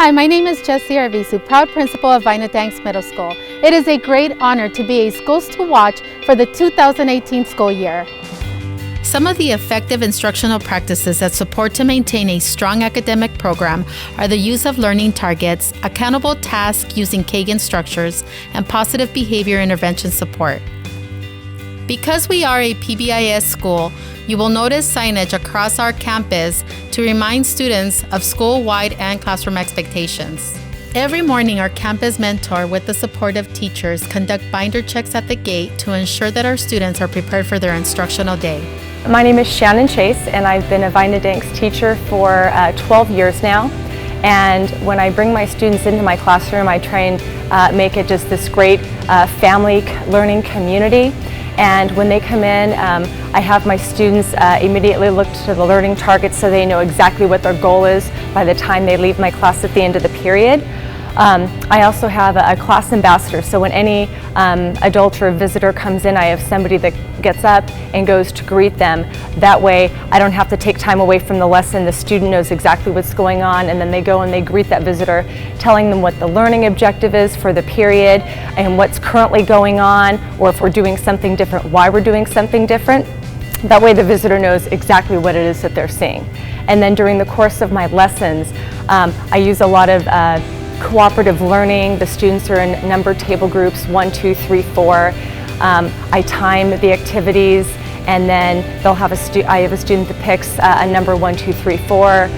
Hi, my name is Jessie Arvizu, proud principal of Vina Danks Middle School. It is a great honor to be a Schools to Watch for the 2018 school year. Some of the effective instructional practices that support to maintain a strong academic program are the use of learning targets, accountable tasks using Kagan structures, and positive behavior intervention support. Because we are a PBIS school, you will notice signage across our campus to remind students of school-wide and classroom expectations. Every morning, our campus mentor, with the support of teachers, conduct binder checks at the gate to ensure that our students are prepared for their instructional day. My name is Shannon Chase, and I've been a Vina Danks teacher for 12 years now. And when I bring my students into my classroom, I try and make it just this great family learning community. And when they come in, I have my students immediately look to the learning targets so they know exactly what their goal is by the time they leave my class at the end of the period. I also have a class ambassador, so when any adult or visitor comes in, I have somebody that gets up and goes to greet them. That way I don't have to take time away from the lesson. The student knows exactly what's going on, and then they go and they greet that visitor, telling them what the learning objective is for the period and what's currently going on, or if we're doing something different, why we're doing something different. That way the visitor knows exactly what it is that they're seeing. And then during the course of my lessons, I use a lot of cooperative learning. The students are in numbered table groups, 1, 2, 3, 4. I time the activities, and then I have a student that picks a number 1, 2, 3, 4.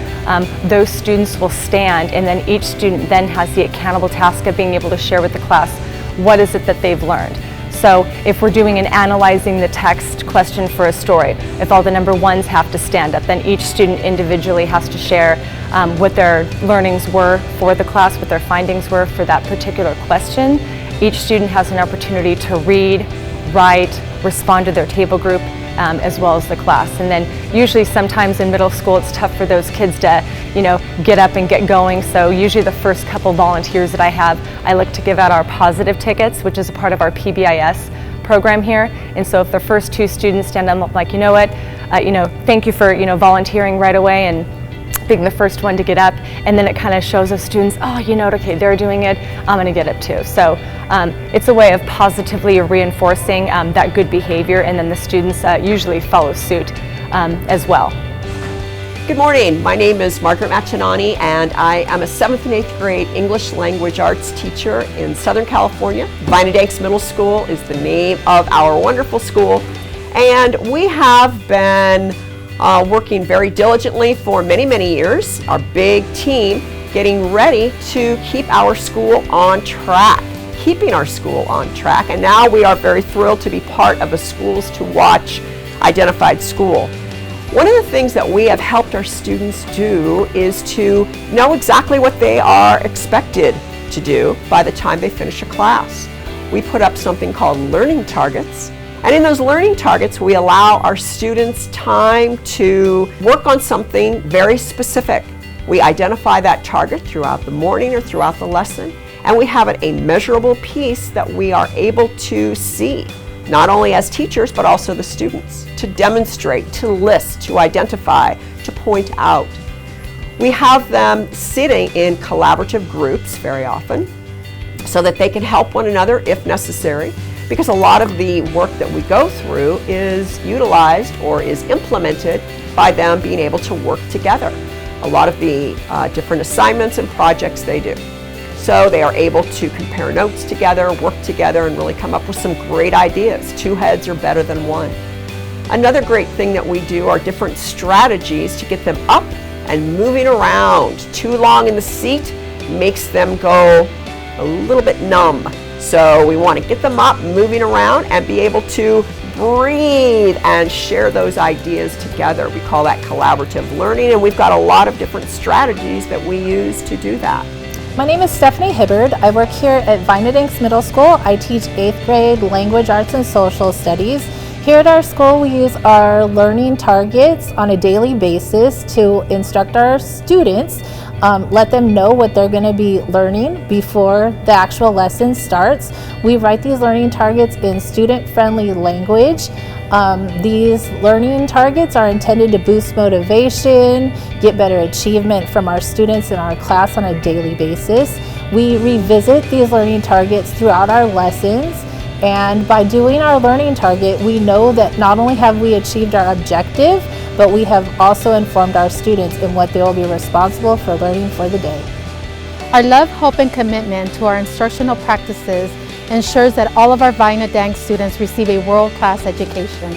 Those students will stand, and then each student then has the accountable task of being able to share with the class what is it that they've learned. So if we're doing an analyzing the text question for a story, if all the number ones have to stand up, then each student individually has to share what their learnings were for the class, what their findings were for that particular question. Each student has an opportunity to read, write, respond to their table group, as well as the class. And then usually sometimes in middle school it's tough for those kids to, get up and get going. So usually the first couple volunteers that I have, I look to give out our positive tickets, which is a part of our PBIS program here. And so if the first 2 students stand up, I'm like, you know what, thank you for, volunteering right away and being the first one to get up, and then it kind of shows us students, okay, they're doing it, I'm going to get up too. So it's a way of positively reinforcing that good behavior, and then the students usually follow suit as well. Good morning, my name is Margaret Machinani, and I am a 7th and 8th grade English language arts teacher in Southern California. Vina Danks Middle School is the name of our wonderful school, and we have been working very diligently for many, many years, our big team, getting ready to keep our school on track, keeping our school on track. And now we are very thrilled to be part of a Schools to Watch identified school. One of the things that we have helped our students do is to know exactly what they are expected to do by the time they finish a class. We put up something called learning targets. And in those learning targets, we allow our students time to work on something very specific. We identify that target throughout the morning or throughout the lesson, and we have a measurable piece that we are able to see, not only as teachers, but also the students, to demonstrate, to list, to identify, to point out. We have them sitting in collaborative groups very often so that they can help one another if necessary, because a lot of the work that we go through is utilized or is implemented by them being able to work together. A lot of the different assignments and projects they do. So they are able to compare notes together, work together, and really come up with some great ideas. 2 heads are better than 1. Another great thing that we do are different strategies to get them up and moving around. Too long in the seat makes them go a little bit numb. So we want to get them up, moving around, and be able to breathe and share those ideas together. We call that collaborative learning, and we've got a lot of different strategies that we use to do that. My name is Stephanie Hibbard. I work here at Vina Danks Middle School. I teach 8th grade language arts and social studies. Here at our school, we use our learning targets on a daily basis to instruct our students let them know what they're going to be learning before the actual lesson starts. We write these learning targets in student-friendly language. These learning targets are intended to boost motivation, get better achievement from our students in our class on a daily basis. We revisit these learning targets throughout our lessons, and by doing our learning target, we know that not only have we achieved our objective, but we have also informed our students in what they will be responsible for learning for the day. Our love, hope, and commitment to our instructional practices ensures that all of our Vina Danks students receive a world-class education.